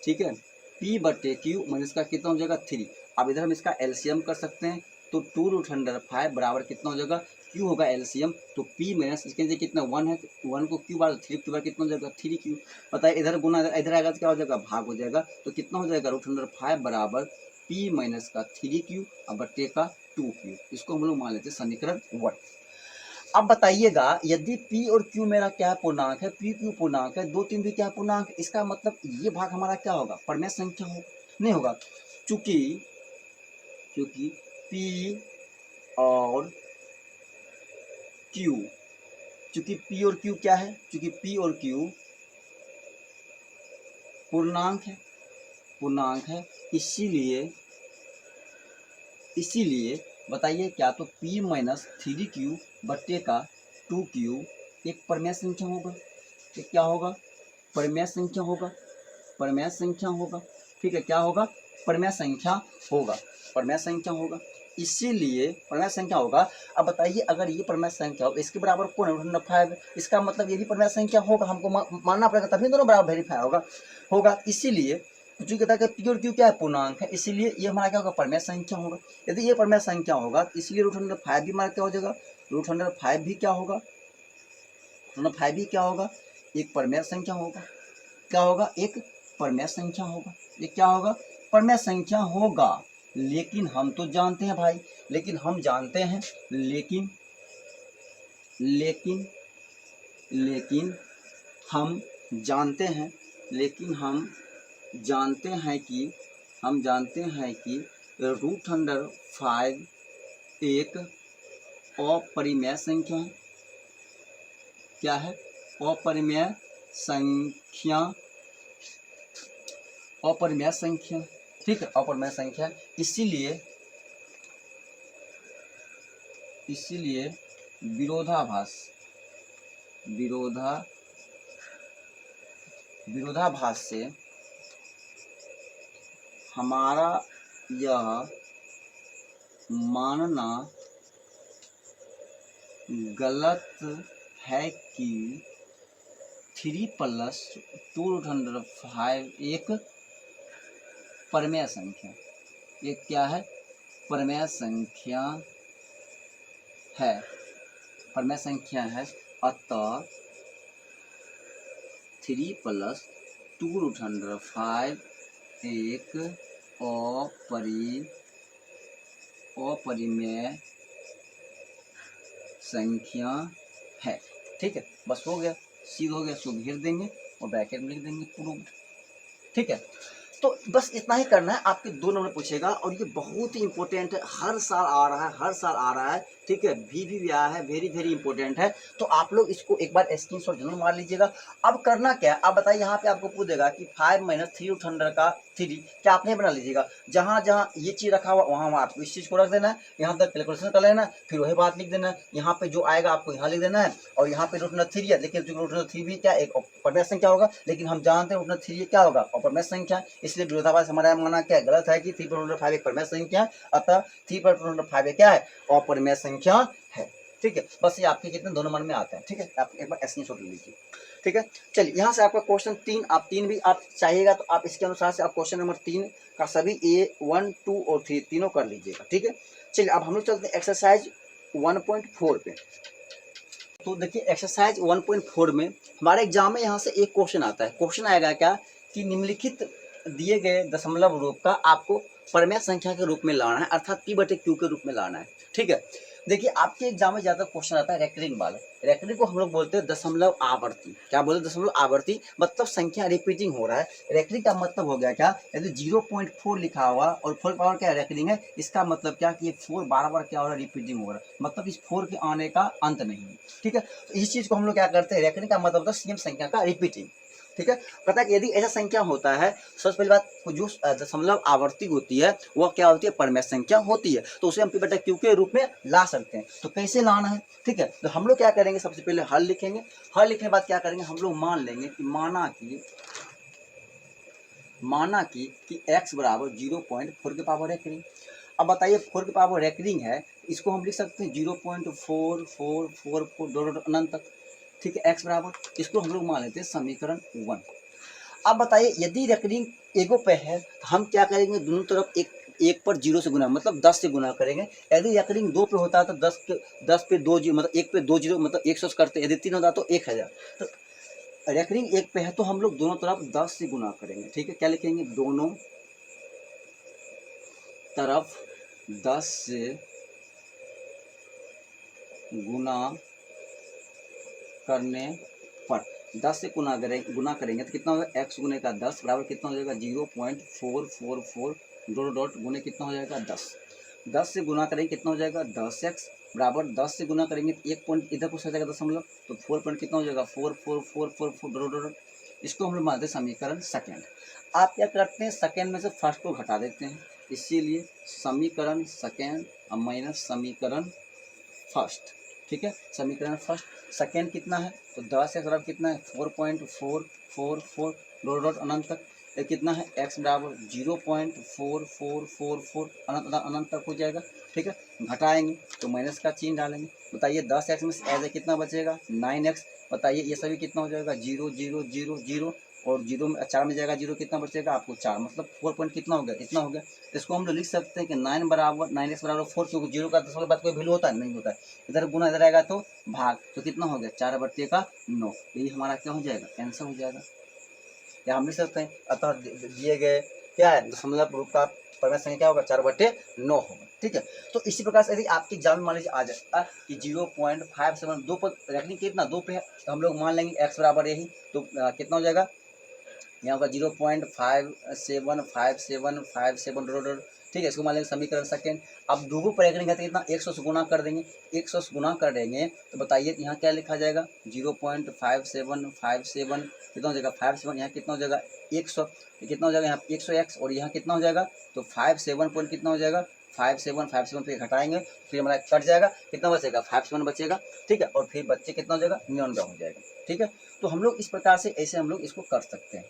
ठीक है, P/Q मतलब इसका कितना हो जाएगा, 3। अब इधर हम इसका एलसीएम कर सकते हैं, तो 2√5 बराबर कितना हो जाएगा, Q होगा एलसीएम, तो P माइनस इसके लिए कितना 1 है, 1 को Q बार 3 Q बार कितना हो जाएगा, 3Q। बताइए इधर गुना इधर आएगा तो क्या हो जाएगा, भाग हो जाएगा, तो कितना हो जाएगा, √5 बराबर P माइनस का 3Q और बट्टे का 2Q। इसको हम लोग मान लेते हैं समीकरण 1। अब बताइएगा यदि P और Q मेरा क्या है, पूर्णांक है, P Q पूर्णांक है, 2 3 भी क्या पूर्णांक है, इसका मतलब ये भाग हमारा क्या होगा, परिमेय संख्या हो नहीं होगा, चूंकि P और Q, चूंकि P और Q क्या है, चूंकि P और Q पूर्णांक है, इसीलिए बताइए क्या, तो P माइनस 3Q बट्टे का 2Q एक परिमेय संख्या होगा, एक क्या होगा, परिमेय संख्या होगा, परिमेय संख्या होगा। ठीक है, क्या होगा, परिमेय संख्या होगा, परिमेय संख्या होगा, इसीलिए परिमेय संख्या होगा। अब बताइए अगर ये परिमेय संख्या हो, इसके बराबर कौन है, √5, इसका मतलब ये भी परिमेय संख्या होगा, हमको मानना पड़ेगा, तभी दोनों बराबर वेरीफाई होगा। इसीलिए जो कहता है कि P और Q क्या है, पूर्णांक है, इसीलिए ये हमारा क्या होगा, परिमेय संख्या होगा। यदि ये परिमेय संख्या होगा तो इसलिए √5 भी हमारा क्या हो जाएगा, √5 भी क्या होगा, √5 भी क्या होगा, एक परिमेय संख्या होगा, क्या होगा, एक परिमेय संख्या होगा, ये क्या होगा, परिमेय संख्या होगा। लेकिन हम तो जानते हैं भाई, लेकिन हम जानते हैं, लेकिन हम जानते हैं, लेकिन हम जानते हैं कि √5 एक अपरिमेय संख्या है, क्या है, अपरिमेय संख्या। ठीक है, अपरिमेय संख्या, इसीलिए विरोधाभास से हमारा यह मानना गलत है कि 3 + 2√5 एक परिमेय संख्या, एक क्या है, परिमेय संख्या है। परमेय संख्या है, अतः 3 + 2√5 एक अपरिमेय संख्या है। ठीक है, बस हो गया, सीधा हो गया, इसको घेर देंगे और ब्रैकेट में लिख देंगे प्रूव्ड। ठीक है, तो बस इतना ही करना है। आपके 2 नंबर पूछेगा और ये बहुत ही इंपॉर्टेंट है, हर साल आ रहा है, हर साल आ रहा है। ठीक है, भी आया है, वेरी वेरी इंपॉर्टेंट है। तो आप लोग इसको एक बार स्क्रीनशॉट जरूर मार लीजिएगा। अब करना क्या है, आप बताइए, यहाँ पे आपको पूछेगा कि 5 - 3√100 का 3 क्या आपने बना लीजिएगा। जहाँ जहाँ ये चीज़ रखा हुआ वहाँ वहाँ आपको इस चीज़ को रख देना है, यहाँ तक कैलकुलेशन कर लेना है, फिर वही बात लिख देना है। यहाँ पे जो आएगा आपको यहाँ लिख देना है, और यहाँ पे √3 है, लेकिन √3 भी क्या एक अपरिमेय संख्या होगा, लेकिन हम जानते हैं √3 क्या होगा, अपरिमेय संख्या। इसलिए विरोधाभास हमारा माना क्या गलत है कि 3/5 एक परिमेय संख्या है, अतः 3/5 क्या है, अपरिमेय संख्या है। ठीक है, बस ये आपके कितने 2 नंबर में आता है। ठीक है, आप एक बार स्क्रीनशॉट ले लीजिए। ठीक है, चलिए यहाँ से आपका क्वेश्चन 3, आप 3 भी आप चाहिएगा तो आप इसके अनुसार से आप क्वेश्चन नंबर 3 का सभी A1, 2 और 3 तीनों कर लीजिएगा। ठीक है, चलिए अब हम लोग चलते हैं एक्सरसाइज 1.4 पे। तो देखिए एक्सरसाइज 1.4 में हमारे एग्जाम में यहाँ से एक क्वेश्चन आता है। क्वेश्चन आएगा क्या कि निम्नलिखित दिए गए दशमलव रूप का आपको परमेय संख्या के रूप में लाना है, अर्थात P/Q के रूप में लाना है। ठीक है, देखिए आपके एग्जाम में ज्यादा क्वेश्चन आता है रेकरिंग वाला। रेकरिंग को हम लोग बोलते हैं दशमलव आवर्ती। क्या बोलते हैं, दशमलव आवर्ती, मतलब संख्या रिपीटिंग हो रहा है। रेकरिंग का मतलब हो गया क्या, यदि 0.4 लिखा हुआ और 4 पावर क्या रेकरिंग है, इसका मतलब क्या कि ये 4 बार क्या हो रहा है, रिपीटिंग हो रहा है, मतलब इस 4 के आने का अंत नहीं है। ठीक है, तो इस चीज को हम लोग क्या करते हैं, रेकरिंग का मतलब होता है सेम संख्या का रिपीटिंग। ठीक है, पता है कि यदि ऐसा संख्या होता है, सबसे पहली बात जो दशमलव आवर्ती होती है वह क्या होती है, परमेय संख्या होती है, तो उसे हम P/Q के रूप में ला सकते हैं। तो कैसे लाना है, ठीक है, तो हम लोग क्या करेंगे, सबसे पहले हल लिखेंगे। हल लिखने के बाद क्या करेंगे, हम लोग मान लेंगे कि माना कि x बराबर 0.4 के पावर रेकरिंग। अब बताइए 4 के पावर रेकरिंग है, इसको हम लिख सकते हैं 0.4444 अनंत तक। ठीक है, x बराबर, इसको हम लोग मान लेते हैं समीकरण 1। अब बताइए यदि रेकरिंग एगो पे है तो हम क्या करेंगे, दोनों तरफ एक पर 0 से गुना, मतलब 10 से गुना करेंगे। यदि रेकरिंग 2 पे होता है तो 10 पे 2 जीरो, मतलब 1 पे 2 जीरो, मतलब 100 करते। यदि 3 होता तो 1000। तो रेकरिंग 1 पे है तो हम लोग दोनों तरफ 10 से गुना करेंगे। ठीक है, क्या लिखेंगे, दोनों तरफ 10 से गुना करने पर, 10 से गुना करेंगे तो कितना होगा, x गुने का 10 बराबर कितना हो जाएगा, 0.444 डॉट गुने कितना हो जाएगा 10। 10 से गुना करेंगे कितना हो जाएगा, 10x बराबर 10 से गुना करेंगे तो 1 पॉइंट इधर कुछ आ जाएगा दशमलव, तो 4 पॉइंट कितना हो जाएगा, 44444 डॉट डॉट। इसको हम लोग मानते हैं समीकरण सेकेंड। आप क्या करते हैं, सेकेंड में से फर्स्ट को घटा देते हैं, इसीलिए समीकरण सेकेंड माइनस समीकरण फर्स्ट। ठीक है, समीकरण फर्स्ट, सेकेंड कितना है, तो 10 x बराबर कितना है, 4.444 डॉट डॉट अनंत तक। ये कितना है, x बराबर 0.4444 अनंत अनंत तक हो जाएगा। ठीक है, घटाएंगे तो माइनस का चिन्ह डालेंगे। बताइए 10x में से एज कितना बचेगा, 9x। बताइए ये सभी कितना हो जाएगा, 0 0 0 0, और 0 में 4 में जाएगा 0, कितना बचेगा आपको 4, मतलब 4 पॉइंट कितना हो गया, इतना हो गया। इसको हम लोग लिख सकते हैं कि 9 बराबर 9x बराबर 4, क्योंकि 0 का दशमलव बाद कोई वैल्यू होता है, नहीं होता है। इधर गुना इधर आएगा तो भाग, तो कितना हो गया, 4/9। यही हमारा क्या हो जाएगा, आंसर हो जाएगा। या हम लिख सकते हैं, अतः दिए गए क्या है, दशमलव रूप का परमेय संख्या क्या होगा, 4/9 होगा। ठीक है, तो इसी प्रकार से यदि आपके एग्जाम में मान लीजिए आ जाए कि 0.57 2 पर रखनी कितना 2 पे है, तो हम लोग मान लेंगे x बराबर यही, तो कितना हो जाएगा, यहाँ होगा 0.575757 डॉट। ठीक है, इसको मान लेंगे समीकरण सेकेंड। अब दोगो पर रेकरिंग है तो कितना, 100 से गुना कर देंगे। 100 से गुना कर देंगे तो बताइए यहाँ क्या लिखा जाएगा, 0.5757 कितना हो जाएगा, 57, यहाँ कितना हो जाएगा 100, कितना हो जाएगा यहाँ 100x, और यहाँ कितना हो जाएगा, तो 57 पॉइंट कितना हो जाएगा, 57 फिर घटाएंगे फिर हमारा कट जाएगा, कितना बचेगा 57 बचेगा। ठीक है, और फिर बच्चे कितना हो जाएगा, 99 हो जाएगा। ठीक है, तो हम लोग इस प्रकार से ऐसे हम लोग इसको कर सकते हैं।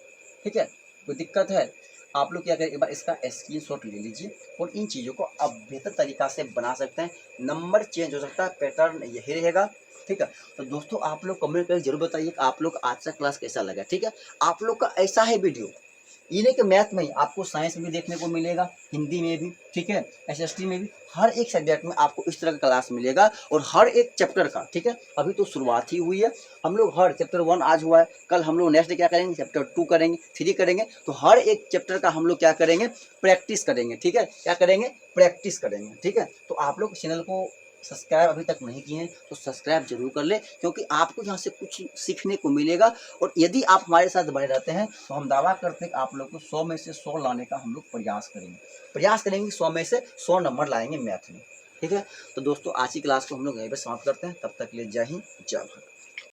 ठीक है, कोई दिक्कत है, आप लोग क्या करें, एक बार इसका स्क्रीनशॉट ले लीजिए और इन चीज़ों को आप बेहतर तरीका से बना सकते हैं। नंबर चेंज हो सकता है, पैटर्न यही रहेगा। ठीक है, तो दोस्तों आप लोग कमेंट करके जरूर बताइए कि आप लोग आज का क्लास कैसा लगा। ठीक है, आप लोग का ऐसा है वीडियो ये नहीं कि मैथ में ही, आपको साइंस में भी देखने को मिलेगा, हिंदी में भी, ठीक है, एसएसटी में भी, हर एक सब्जेक्ट में आपको इस तरह का क्लास मिलेगा और हर एक चैप्टर का, ठीक है। अभी तो शुरुआत ही हुई है, हम लोग हर चैप्टर 1 आज हुआ है, कल हम लोग नेक्स्ट क्या करेंगे, चैप्टर 2 करेंगे, 3 करेंगे। तो हर एक चैप्टर का हम लोग क्या करेंगे, प्रैक्टिस करेंगे, ठीक है। क्या करेंगे, प्रैक्टिस करेंगे, ठीक है। तो आप लोग चैनल को सब्सक्राइब अभी तक नहीं किए हैं तो सब्सक्राइब जरूर कर ले, क्योंकि आपको यहाँ से कुछ सीखने को मिलेगा। और यदि आप हमारे साथ बने रहते हैं तो हम दावा करते हैं कि आप लोग को 100 में से 100 लाने का हम लोग प्रयास करेंगे 100 में से 100 नंबर लाएंगे मैथ में, ठीक है। तो दोस्तों आज की क्लास को हम लोग यहीं पर समाप्त करते हैं, तब तक के लिए जय हिंद, जय भारत।